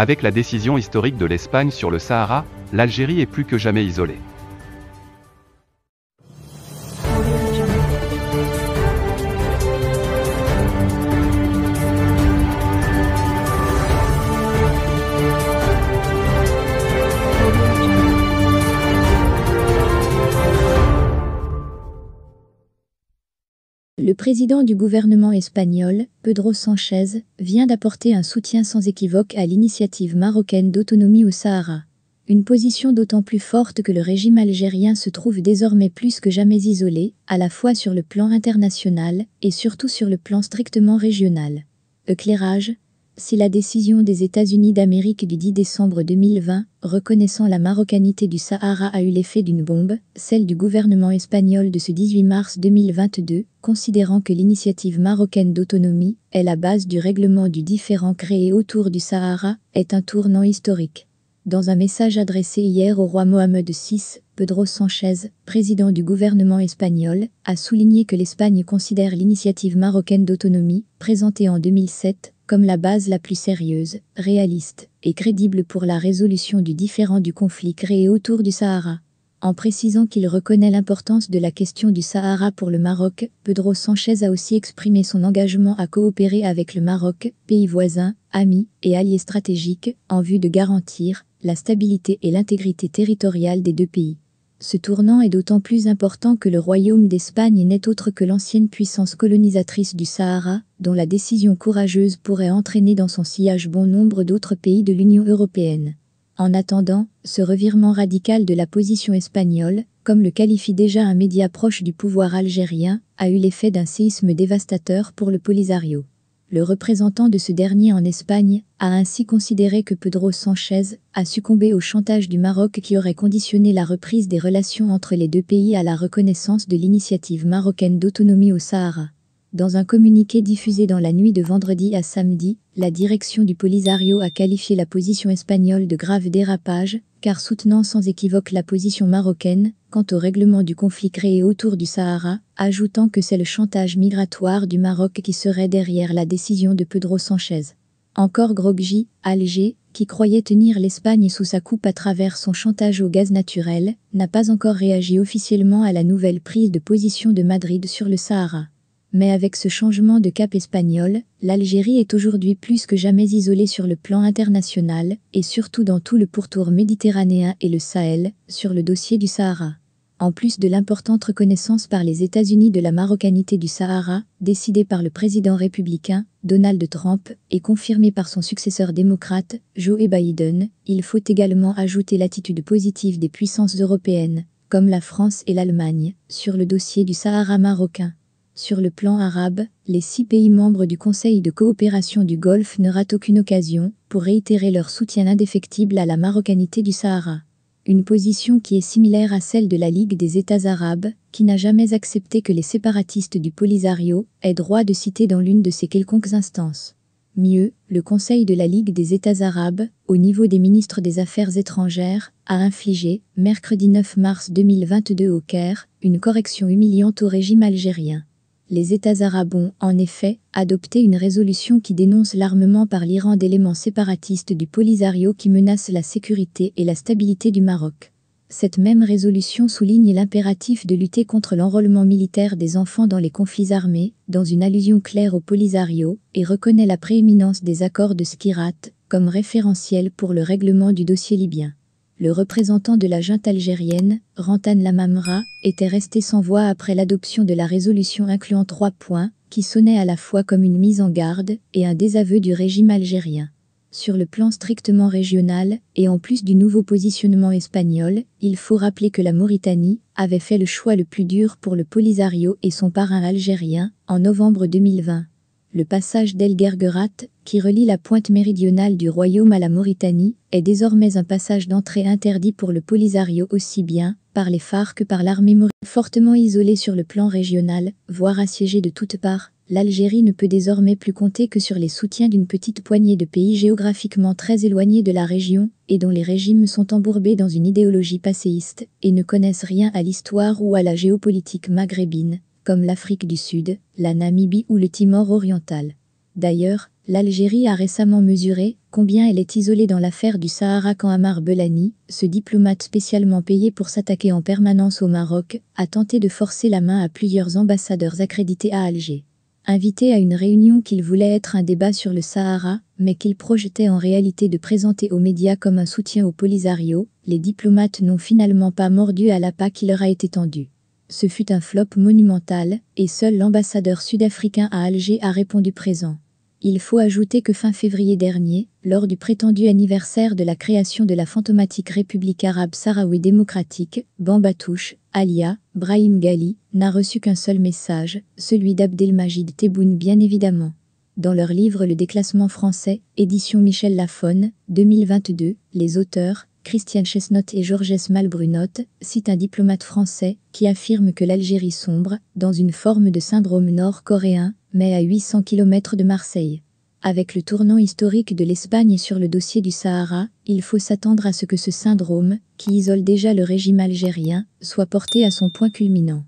Avec la décision historique de l'Espagne sur le Sahara, l'Algérie est plus que jamais isolée. Le président du gouvernement espagnol, Pedro Sánchez, vient d'apporter un soutien sans équivoque à l'initiative marocaine d'autonomie au Sahara. Une position d'autant plus forte que le régime algérien se trouve désormais plus que jamais isolé, à la fois sur le plan international et surtout sur le plan strictement régional. Éclairage. Si la décision des États-Unis d'Amérique du 10 décembre 2020, reconnaissant la marocanité du Sahara a eu l'effet d'une bombe, celle du gouvernement espagnol de ce 18 mars 2022, considérant que l'initiative marocaine d'autonomie est la base du règlement du différend créé autour du Sahara, est un tournant historique. Dans un message adressé hier au roi Mohamed VI, Pedro Sánchez, président du gouvernement espagnol, a souligné que l'Espagne considère l'initiative marocaine d'autonomie, présentée en 2007, comme la base la plus sérieuse, réaliste et crédible pour la résolution du différend du conflit créé autour du Sahara. En précisant qu'il reconnaît l'importance de la question du Sahara pour le Maroc, Pedro Sánchez a aussi exprimé son engagement à coopérer avec le Maroc, pays voisin, ami et allié stratégique, en vue de garantir la stabilité et l'intégrité territoriale des deux pays. Ce tournant est d'autant plus important que le Royaume d'Espagne n'est autre que l'ancienne puissance colonisatrice du Sahara, dont la décision courageuse pourrait entraîner dans son sillage bon nombre d'autres pays de l'Union européenne. En attendant, ce revirement radical de la position espagnole, comme le qualifie déjà un média proche du pouvoir algérien, a eu l'effet d'un séisme dévastateur pour le Polisario. Le représentant de ce dernier en Espagne a ainsi considéré que Pedro Sánchez a succombé au chantage du Maroc qui aurait conditionné la reprise des relations entre les deux pays à la reconnaissance de l'initiative marocaine d'autonomie au Sahara. Dans un communiqué diffusé dans la nuit de vendredi à samedi, la direction du Polisario a qualifié la position espagnole de grave dérapage, car soutenant sans équivoque la position marocaine quant au règlement du conflit créé autour du Sahara, ajoutant que c'est le chantage migratoire du Maroc qui serait derrière la décision de Pedro Sánchez. Encore groggy, Alger, qui croyait tenir l'Espagne sous sa coupe à travers son chantage au gaz naturel, n'a pas encore réagi officiellement à la nouvelle prise de position de Madrid sur le Sahara. Mais avec ce changement de cap espagnol, l'Algérie est aujourd'hui plus que jamais isolée sur le plan international, et surtout dans tout le pourtour méditerranéen et le Sahel, sur le dossier du Sahara. En plus de l'importante reconnaissance par les États-Unis de la marocanité du Sahara, décidée par le président républicain, Donald Trump, et confirmée par son successeur démocrate, Joe Biden, il faut également ajouter l'attitude positive des puissances européennes, comme la France et l'Allemagne, sur le dossier du Sahara marocain. Sur le plan arabe, les 6 pays membres du Conseil de coopération du Golfe ne ratent aucune occasion pour réitérer leur soutien indéfectible à la marocanité du Sahara. Une position qui est similaire à celle de la Ligue des États arabes, qui n'a jamais accepté que les séparatistes du Polisario aient droit de citer dans l'une de ces quelconques instances. Mieux, le Conseil de la Ligue des États arabes, au niveau des ministres des Affaires étrangères, a infligé, mercredi 9 mars 2022 au Caire, une correction humiliante au régime algérien. Les États arabes ont, en effet, adopté une résolution qui dénonce l'armement par l'Iran d'éléments séparatistes du Polisario qui menacent la sécurité et la stabilité du Maroc. Cette même résolution souligne l'impératif de lutter contre l'enrôlement militaire des enfants dans les conflits armés, dans une allusion claire au Polisario, et reconnaît la prééminence des accords de Skirat comme référentiel pour le règlement du dossier libyen. Le représentant de la junte algérienne, Rantan Lamamra, était resté sans voix après l'adoption de la résolution incluant 3 points, qui sonnaient à la fois comme une mise en garde et un désaveu du régime algérien. Sur le plan strictement régional, et en plus du nouveau positionnement espagnol, il faut rappeler que la Mauritanie avait fait le choix le plus dur pour le Polisario et son parrain algérien, en novembre 2020. Le passage d'El Guerguerat, qui relie la pointe méridionale du royaume à la Mauritanie, est désormais un passage d'entrée interdit pour le Polisario aussi bien par les phares que par l'armée mauritanienne. Fortement isolée sur le plan régional, voire assiégée de toutes parts, l'Algérie ne peut désormais plus compter que sur les soutiens d'une petite poignée de pays géographiquement très éloignés de la région, et dont les régimes sont embourbés dans une idéologie passéiste, et ne connaissent rien à l'histoire ou à la géopolitique maghrébine, comme l'Afrique du Sud, la Namibie ou le Timor oriental. D'ailleurs, L'Algérie a récemment mesuré combien elle est isolée dans l'affaire du Sahara quand Ammar Belani, ce diplomate spécialement payé pour s'attaquer en permanence au Maroc, a tenté de forcer la main à plusieurs ambassadeurs accrédités à Alger. Invité à une réunion qu'il voulait être un débat sur le Sahara, mais qu'il projetait en réalité de présenter aux médias comme un soutien au Polisario, les diplomates n'ont finalement pas mordu à l'appât qui leur a été tendu. Ce fut un flop monumental, et seul l'ambassadeur sud-africain à Alger a répondu présent. Il faut ajouter que fin février dernier, lors du prétendu anniversaire de la création de la fantomatique République arabe sahraoui démocratique, Bambatouche, alia Brahim Ghali, n'a reçu qu'un seul message, celui d'Abdelmajid Tebboune bien évidemment. Dans leur livre Le déclassement français, édition Michel Lafon, 2022, les auteurs, Christiane Chesnot et Georges Malbrunot, citent un diplomate français qui affirme que l'Algérie sombre dans une forme de syndrome nord-coréen, mais à 800 km de Marseille. Avec le tournant historique de l'Espagne sur le dossier du Sahara, il faut s'attendre à ce que ce syndrome, qui isole déjà le régime algérien, soit porté à son point culminant.